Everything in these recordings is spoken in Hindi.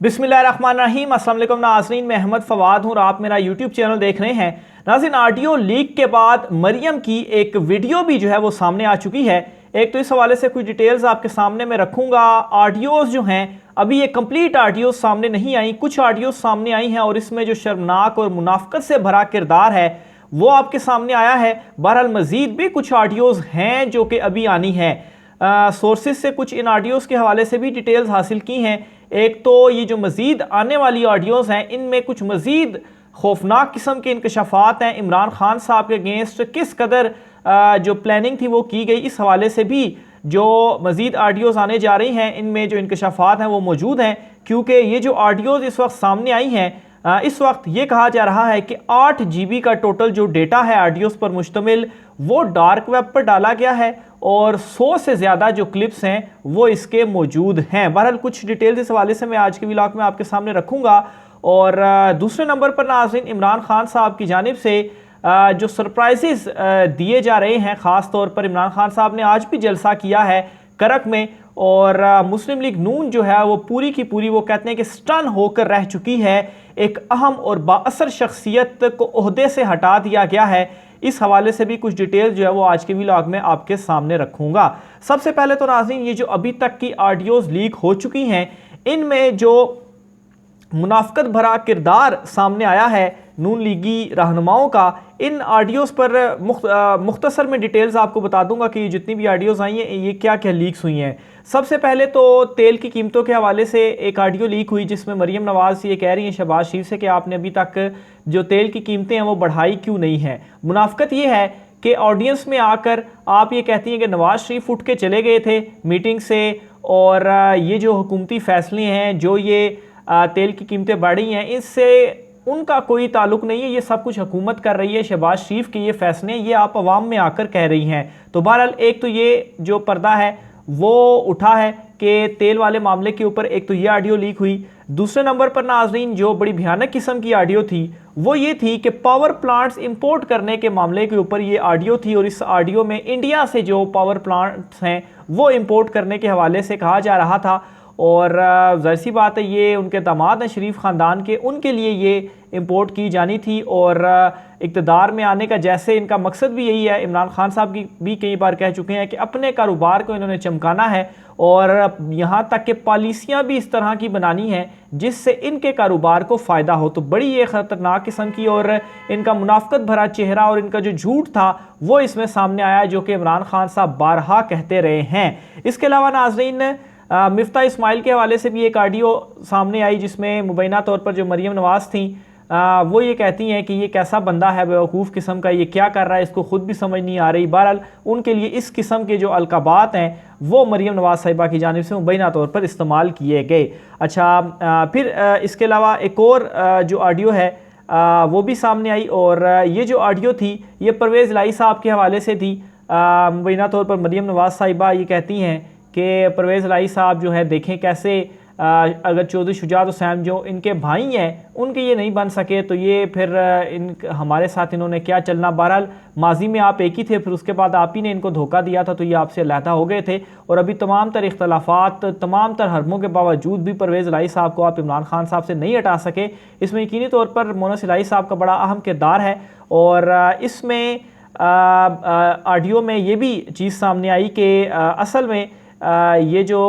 बिस्मिल्लाहिर्रहमानिर्रहीम। अस्सलाम वालेकुम नाज़रीन, मैं अहमद फवाद हूँ और आप मेरा यूट्यूब चैनल देख रहे हैं। नाज़रीन, ऑडियो लीक के बाद मरियम की एक वीडियो भी जो है वो सामने आ चुकी है। एक तो इस हवाले से कुछ डिटेल्स आपके सामने मैं रखूँगा। ऑडियोज़ जो हैं अभी ये कंप्लीट ऑडियोज़ सामने नहीं आई, कुछ ऑडियोज़ सामने आई हैं और इसमें जो शर्मनाक और मुनाफिकत से भरा किरदार है वो आपके सामने आया है। बहरहाल मज़ीद भी कुछ ऑडियोज़ हैं जो कि अभी आनी है। सोर्सेज से कुछ इन ऑडियोज़ के हवाले से भी डिटेल्स हासिल की हैं। एक तो ये जो मज़ीद आने वाली ऑडियोज़ हैं इनमें कुछ मज़ीद खौफनाक किस्म के इंकशाफात हैं। इमरान खान साहब के अगेंस्ट किस कदर जो प्लानिंग थी वो की गई, इस हवाले से भी जो मज़ीद ऑडियोज़ आने जा रही हैं इनमें जो इंकशाफात हैं वो मौजूद हैं। क्योंकि ये जो ऑडियोज़ इस वक्त सामने आई हैं, इस वक्त ये कहा जा रहा है कि 8 GB का टोटल जो डेटा है ऑडियोज़ पर मुश्तमिल वो डार्क वेब पर डाला गया है और 100 से ज़्यादा जो क्लिप्स हैं वो इसके मौजूद हैं। बहरहाल कुछ डिटेल्स इस हवाले से मैं आज के व्लॉग में आपके सामने रखूँगा। और दूसरे नंबर पर नाज़रीन, इमरान खान साहब की जानिब से जो सरप्राइजेस दिए जा रहे हैं, ख़ास तौर पर इमरान खान साहब ने आज भी जलसा किया है करक में और मुस्लिम लीग नून जो है वो पूरी की पूरी वो कहते हैं कि स्टन होकर रह चुकी है। एक अहम और बाअसर शख्सियत को ओहदे से हटा दिया गया है। इस हवाले से भी कुछ डिटेल जो है वो आज के व्लॉग में आपके सामने रखूंगा। सबसे पहले तो नाज़रीन, ये जो अभी तक की ऑडियोज़ लीक हो चुकी हैं इनमें जो मुनाफिकत भरा किरदार सामने आया है नून लीगी रहनुमाओं का, इन ऑडियोज़ पर मुख्तसर में डिटेल्स आपको बता दूंगा कि जितनी भी ऑडियोज़ आई हैं ये क्या क्या लीक्स हुई हैं। सबसे पहले तो तेल की कीमतों के हवाले से एक ऑडियो लीक हुई जिसमें मरियम नवाज़ ये कह रही हैं शहबाज शरीफ से कि आपने अभी तक जो तेल की कीमतें हैं वो बढ़ाई क्यों नहीं हैं। मुनाफिकत ये है कि ऑडियंस में आकर आप ये कहती हैं कि नवाज़ शरीफ उठ के चले गए थे मीटिंग से और ये जो हुकूमती फ़ैसले हैं, जो ये तेल की कीमतें बढ़ रही हैं, इससे उनका कोई ताल्लुक नहीं है। ये सब कुछ हुकूमत कर रही है, शहबाज शरीफ के ये फैसले ये आप अवाम में आकर कह रही हैं। तो बहरहाल एक तो ये जो पर्दा है वो उठा है कि तेल वाले मामले के ऊपर एक तो ये ऑडियो लीक हुई। दूसरे नंबर पर नाज़रीन जो बड़ी भयानक किस्म की ऑडियो थी वो ये थी कि पावर प्लांट्स इंपोर्ट करने के मामले के ऊपर ये ऑडियो थी और इस ऑडियो में इंडिया से जो पावर प्लांट्स हैं वो इंपोर्ट करने के हवाले से कहा जा रहा था। और ज़ाहिर सी बात है ये उनके दामाद हैं शरीफ ख़ानदान के, उनके लिए ये इंपोर्ट की जानी थी और इक़्तिदार में आने का जैसे इनका मकसद भी यही है। इमरान खान साहब की भी कई बार कह चुके हैं कि अपने कारोबार को इन्होंने चमकाना है और यहाँ तक कि पॉलिसियाँ भी इस तरह की बनानी हैं जिससे इनके कारोबार को फ़ायदा हो। तो बड़ी ये ख़तरनाक किस्म की और इनका मुनाफिकत भरा चेहरा और इनका जो झूठ था वो इसमें सामने आया, जो कि इमरान खान साहब बारहा कहते रहे हैं। इसके अलावा नाज़रीन मिफ्ता इस्माइल के हवाले से भी एक ऑडियो सामने आई जिसमें मुबैना तौर पर जो मरियम नवाज़ थी वो ये कहती हैं कि ये कैसा बंदा है बेवकूफ़ किस्म का, ये क्या कर रहा है, इसको ख़ुद भी समझ नहीं आ रही। बहरहाल उनके लिए इस किस्म के जो अलकाबात हैं वो मरियम नवाज़ साहिबा की जानिब से मुबैना तौर पर इस्तेमाल किए गए। अच्छा, फिर इसके अलावा एक और जो ऑडियो है वो भी सामने आई और ये जो ऑडियो थी ये परवेज़ इलाही साहब के हवाले से थी। मुबैना तौर पर मरियम नवाज़ साहिबा ये कहती हैं कि परवेज़ इलाही साहब जो है देखें कैसे अगर चौधरी शुजात हुसैन जो इनके भाई हैं उनके ये नहीं बन सके तो ये फिर इन हमारे साथ इन्होंने क्या चलना। बहरहाल माजी में आप एक ही थे, फिर उसके बाद आप ही ने इनको धोखा दिया था तो ये आपसे अलहदा हो गए थे और अभी तमाम तर इख्तलाफात तमाम तर हरमों के बावजूद भी परवेज़ इलाही साहब को आप इमरान खान साहब से नहीं हटा सके। इसमें यकीनी तौर पर मोनस इलाही साहब का बड़ा अहम किरदार है। और इसमें ऑडियो में ये भी चीज़ सामने आई कि असल में ये जो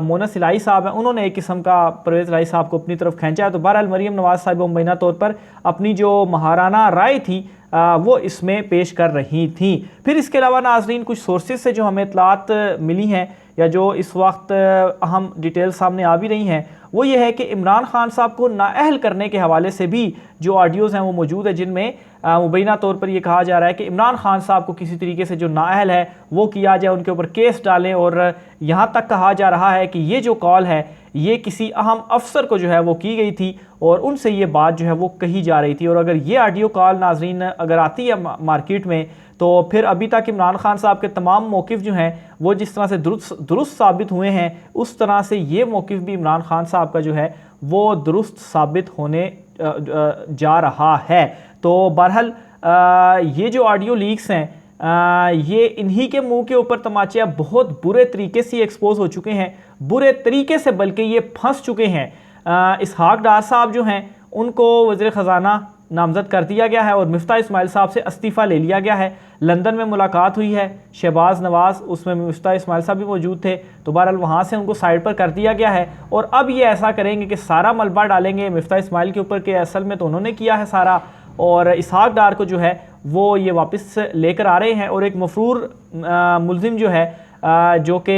मोनस इलाही साहब हैं उन्होंने एक किस्म का परवेज़ इलाही साहब को अपनी तरफ खींचा है। तो बहरहाल मरियम नवाज़ साहिबा मुबैना तौर पर अपनी जो महाराना राय थी वो इसमें पेश कर रही थी। फिर इसके अलावा नाज़रीन कुछ सोर्सेज से जो हमें इतलात मिली हैं या जो इस वक्त अहम डिटेल सामने आ भी रही हैं वो ये है कि इमरान खान साहब को नाअहल करने के हवाले से भी जो ऑडियोज़ हैं वो मौजूद है जिनमें मुबैना तौर पर ये कहा जा रहा है कि इमरान खान साहब को किसी तरीके से जो नाअहल है वो किया जाए, उनके ऊपर केस डालें। और यहाँ तक कहा जा रहा है कि ये जो कॉल है ये किसी अहम अफसर को जो है वो की गई थी और उनसे ये बात जो है वो कही जा रही थी। और अगर ये ऑडियो कॉल नाज़रीन अगर आती है मार्केट में तो फिर अभी तक इमरान खान साहब के तमाम मौक़िफ़ जो हैं वो जिस तरह से दुरुस्त साबित हुए हैं उस तरह से ये मौक़िफ़ भी इमरान खान साहब का जो है वो दुरुस्त साबित होने जा रहा है। तो बहरहाल ये जो ऑडियो लीक्स हैं ये इन्हीं के मुंह के ऊपर तमाचे बहुत बुरे तरीके से एक्सपोज हो चुके हैं, बुरे तरीके से बल्कि ये फंस चुके हैं। इसहाक डार साहब जो हैं उनको वज़ीर ख़जाना नामज़द कर दिया गया है और मिफ्ता इस्माइल साहब से इस्तीफ़ा ले लिया गया है। लंदन में मुलाकात हुई है शहबाज नवाज़, उसमें मिफ्ता इस्माइल साहब भी मौजूद थे, तो बहरहाल वहाँ से उनको साइड पर कर दिया गया है। और अब ये ऐसा करेंगे कि सारा मलबा डालेंगे मिफ्ता इस्माइल के ऊपर, कि असल में तो उन्होंने किया है सारा, और इसहाक डार को जो है वो ये वापस लेकर आ रहे हैं। और एक मफरूर मुलजिम जो है जो कि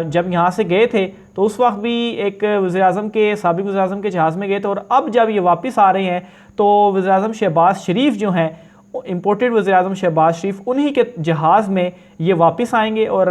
जब यहाँ से गए थे तो उस वक्त भी एक वज़ीर-ए-आज़म के साबिक़ वज़ीर-ए-आज़म के जहाज़ में गए थे, और अब जब ये वापस आ रहे हैं तो वज़ीर-ए-आज़म शहबाज शरीफ जो हैं, इम्पोर्टेड वज़ीर-ए-आज़म शहबाज शरीफ, उन्हीं के जहाज़ में ये वापस आएंगे। और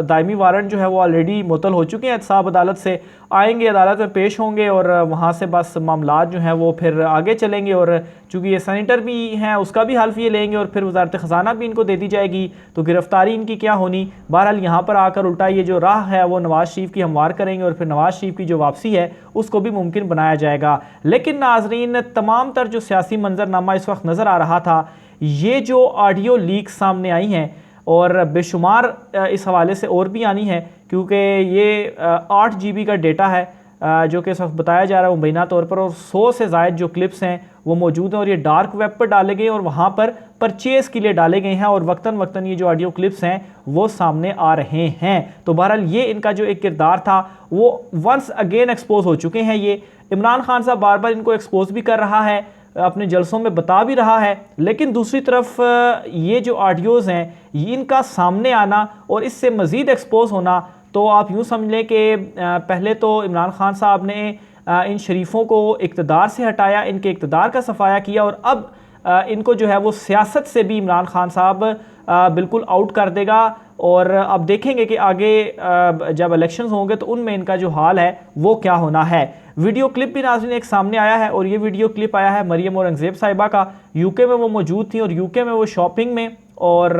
दायमी वारंट जो है वो ऑलरेडी मुअत्तल हो चुके हैं एहतसाब अदालत से, आएंगे अदालत में पेश होंगे और वहाँ से बस मामलात जो हैं वो फिर आगे चलेंगे। और चूँकि ये सेनेटर भी हैं उसका भी हल्फ ये लेंगे और फिर वज़ारत ख़ज़ाना भी इनको दे दी जाएगी, तो गिरफ़्तारी इनकी क्या होनी। बहरहाल यहाँ पर आकर उल्टा ये जो राह है वो नवाज़ शरीफ की हमवार करेंगे और फिर नवाज़ शरीफ की जो वापसी है उसको भी मुमकिन बनाया जाएगा। लेकिन नाज़रीन, तमाम तर जो सियासी मंजरनामा इस वक्त नज़र आ रहा था, ये जो ऑडियो लीक सामने आई हैं और बेशुमार इस हवाले से और भी आनी है, क्योंकि ये 8 GB का डेटा है जो कि इस वक्त बताया जा रहा है मुबैना तौर पर, और 100 से ज़ायद जो क्लिप्स हैं वो मौजूद हैं और ये डार्क वेब पर डाले गए और वहाँ पर परचेज़ के लिए डाले गए हैं, और वक्तन वक्तन ये जो ऑडियो क्लिप्स हैं वो सामने आ रहे हैं। तो बहरहाल ये इनका जो एक किरदार था वो वंस अगेन एक्सपोज हो चुके हैं। ये इमरान खान साहब बार बार इनको एक्सपोज भी कर रहा है, अपने जलसों में बता भी रहा है, लेकिन दूसरी तरफ ये जो ऑडियोज़ हैं इनका सामने आना और इससे मज़ीद एक्सपोज होना, तो आप यूँ समझ लें कि पहले तो इमरान खान साहब ने इन शरीफों को इक़्तिदार से हटाया, इनके इक़्तिदार का सफाया किया, और अब इनको जो है वो सियासत से भी इमरान खान साहब बिल्कुल आउट कर देगा। और अब देखेंगे कि आगे जब इलेक्शंस होंगे तो उनमें इनका जो हाल है वो क्या होना है। वीडियो क्लिप भी नाज़रीन एक सामने आया है, और ये वीडियो क्लिप आया है मरियम औरंगज़ेब साहिबा का। यूके में वो मौजूद थी और यूके में वो शॉपिंग में और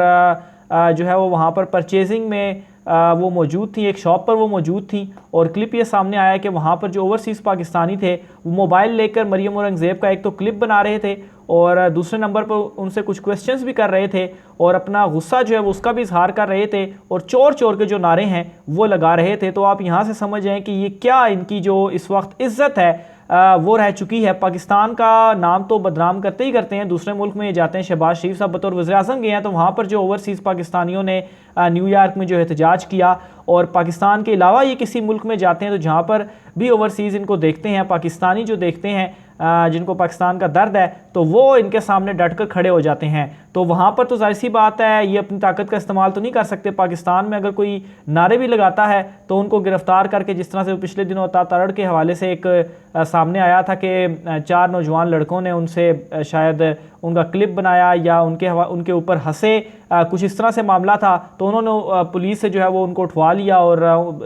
जो है वो वहाँ पर परचेजिंग में वो मौजूद थी, एक शॉप पर वो मौजूद थी। और क्लिप ये सामने आया कि वहाँ पर जो ओवरसीज़ पाकिस्तानी थे वो मोबाइल लेकर मरियम औरंगज़ेब का एक तो क्लिप बना रहे थे और दूसरे नंबर पर उनसे कुछ क्वेश्चंस भी कर रहे थे और अपना गुस्सा जो है वो उसका भी इजहार कर रहे थे, और चोर चोर के जो नारे हैं वो लगा रहे थे। तो आप यहाँ से समझ जाएँ कि ये क्या इनकी जो इस वक्त इज़्ज़त है वो रह चुकी है। पाकिस्तान का नाम तो बदनाम करते ही करते हैं, दूसरे मुल्क में जाते हैं। शहबाज शरीफ साहब बतौर वज़ीर-ए-आज़म गए हैं तो वहाँ पर जो ओवरसीज़ पाकिस्तानियों ने न्यूयॉर्क में जो एहतजाज किया, और पाकिस्तान के अलावा ये किसी मुल्क में जाते हैं तो जहाँ पर भी ओवरसीज़ इनको देखते हैं, पाकिस्तानी जो देखते हैं जिनको पाकिस्तान का दर्द है, तो वो इनके सामने डट कर खड़े हो जाते हैं। तो वहाँ पर तो जाहिर सी बात है ये अपनी ताकत का इस्तेमाल तो नहीं कर सकते। पाकिस्तान में अगर कोई नारे भी लगाता है तो उनको गिरफ्तार करके, जिस तरह से पिछले दिनों तारड़ के हवाले से एक सामने आया था कि 4 नौजवान लड़कों ने उनसे शायद उनका क्लिप बनाया या उनके ऊपर हंसे, कुछ इस तरह से मामला था, तो उन्होंने पुलिस से जो है वो उनको उठवा लिया और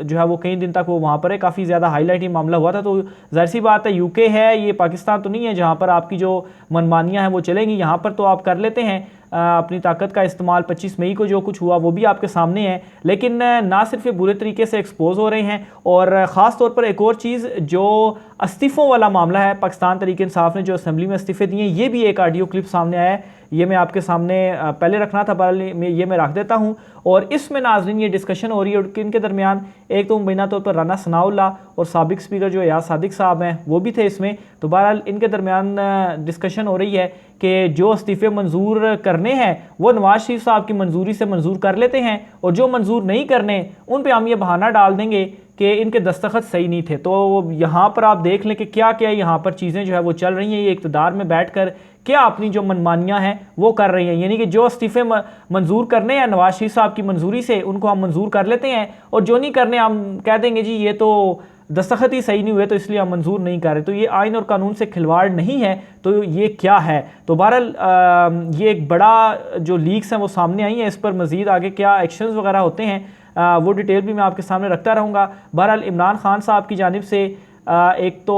जो है वो कई दिन तक वो वहाँ पर काफ़ी ज़्यादा हाईलाइट ही मामला हुआ था। तो जाहिर सी बात है यूके है, ये पाकिस्तान तो नहीं है जहाँ पर आपकी जो मनमानियाँ हैं वो चलेंगी। यहाँ पर तो आप कर लेते हैं अपनी ताकत का इस्तेमाल। 25 मई को जो कुछ हुआ वो भी आपके सामने है, लेकिन ना सिर्फ ये बुरे तरीके से एक्सपोज हो रहे हैं, और ख़ास तौर पर एक और चीज़ जो इस्तीफ़ों वाला मामला है, पाकिस्तान तहरीक इंसाफ ने जो असेंबली में इस्तीफ़े दिए, ये भी एक ऑडियो क्लिप सामने आया है। ये मैं आपके सामने पहले रखना था, ये मैं रख देता हूँ। और इसमें नाज़रीन ये डिस्कशन हो रही है और इनके दरमियान एक तो मुबैना तौर पर राना सनाउल्लाह और साबिक स्पीकर जो याद सादिक साहब हैं वो भी थे इसमें। तो बहरहाल इनके दरमियान डिस्कशन हो रही है कि जो इस्तीफ़े मंजूर करने हैं वो नवाज शरीफ साहब की मंजूरी से मंजूर कर लेते हैं, और जो मंजूर नहीं करने उन पर हम ये बहाना डाल देंगे कि इनके दस्तखत सही नहीं थे। तो यहाँ पर आप देख लें कि क्या क्या यहाँ पर चीज़ें जो है वो चल रही हैं। ये इक़्तिदार में बैठकर क्या अपनी जो मनमानियाँ हैं वो कर रही हैं, यानी कि जो इस्तीफ़े मंजूर करने हैं नवाज शरीफ साहब की मंजूरी से उनको हम मंजूर कर लेते हैं, और जो नहीं करने हम कह देंगे जी ये तो दस्तखत ही सही नहीं हुए तो इसलिए हम मंजूर नहीं कर रहे। तो ये आइन और कानून से खिलवाड़ नहीं है, तो ये क्या है। तो बहरहाल ये एक बड़ा जो लीक्स हैं वो सामने आई हैं, इस पर मज़ीद आगे क्या एक्शंस वगैरह होते हैं वो डिटेल भी मैं आपके सामने रखता रहूँगा। बहरहाल इमरान खान साहब की जानिब से एक तो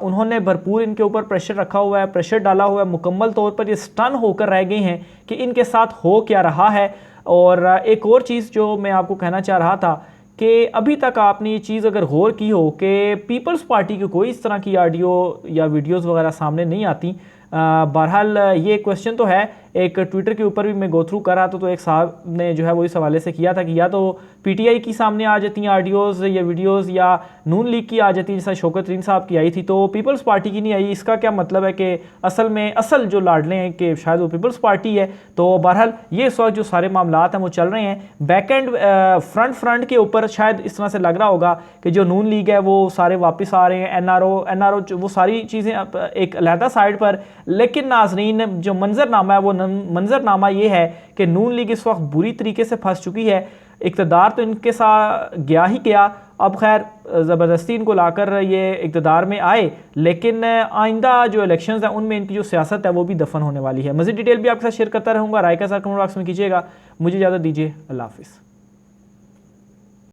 उन्होंने भरपूर इनके ऊपर प्रेशर रखा हुआ है, प्रेशर डाला हुआ है, मुकम्मल तौर पर ये स्टन होकर रह गए हैं कि इनके साथ हो क्या रहा है। और एक और चीज़ जो मैं आपको कहना चाह रहा था कि अभी तक आपने ये चीज़ अगर गौर की हो कि पीपल्स पार्टी की कोई इस तरह की ऑडियो या वीडियोज़ वगैरह सामने नहीं आती। बहरहाल ये क्वेश्चन तो है, एक ट्विटर के ऊपर भी मैं गो थ्रू कर रहा था, तो एक साहब ने जो है वो इस हवाले से किया था कि या तो पीटीआई की सामने आ जाती हैं ऑडियोज़ या वीडियोज़, या नून लीग की आ जाती है, जैसा शौकत तरीन साहब की आई थी, तो पीपल्स पार्टी की नहीं आई। इसका क्या मतलब है कि असल जो लाडले हैं कि शायद वो पीपल्स पार्टी है। तो बहरहाल ये इस वक्त जो सारे मामलात हैं वो चल रहे हैं बैक एंड फ्रंट के ऊपर, शायद इस तरह से लग रहा होगा कि जो नून लीग है वो सारे वापस आ रहे हैं, एनआरओ वो सारी चीज़ें एक अलहदा साइड पर। लेकिन नाजरीन, जो मंजरनामा है वो मंजरनामा ये है कि नून लीग इस वक्त बुरी तरीके से फंस चुकी है। इक़्तिदार तो इनके साथ गया ही गया, अब खैर ज़बरदस्ती इनको लाकर ये इक़्तिदार में आए, लेकिन आइंदा जो इलेक्शंस हैं उनमें इनकी जो सियासत है वो भी दफन होने वाली है। मज़ीद डिटेल भी आपके साथ शेयर करता रहूँगा, राय का साथ कमेंट बॉक्स में कीजिएगा। मुझे इजाज़त दीजिए, अल्लाह हाफ़िज़।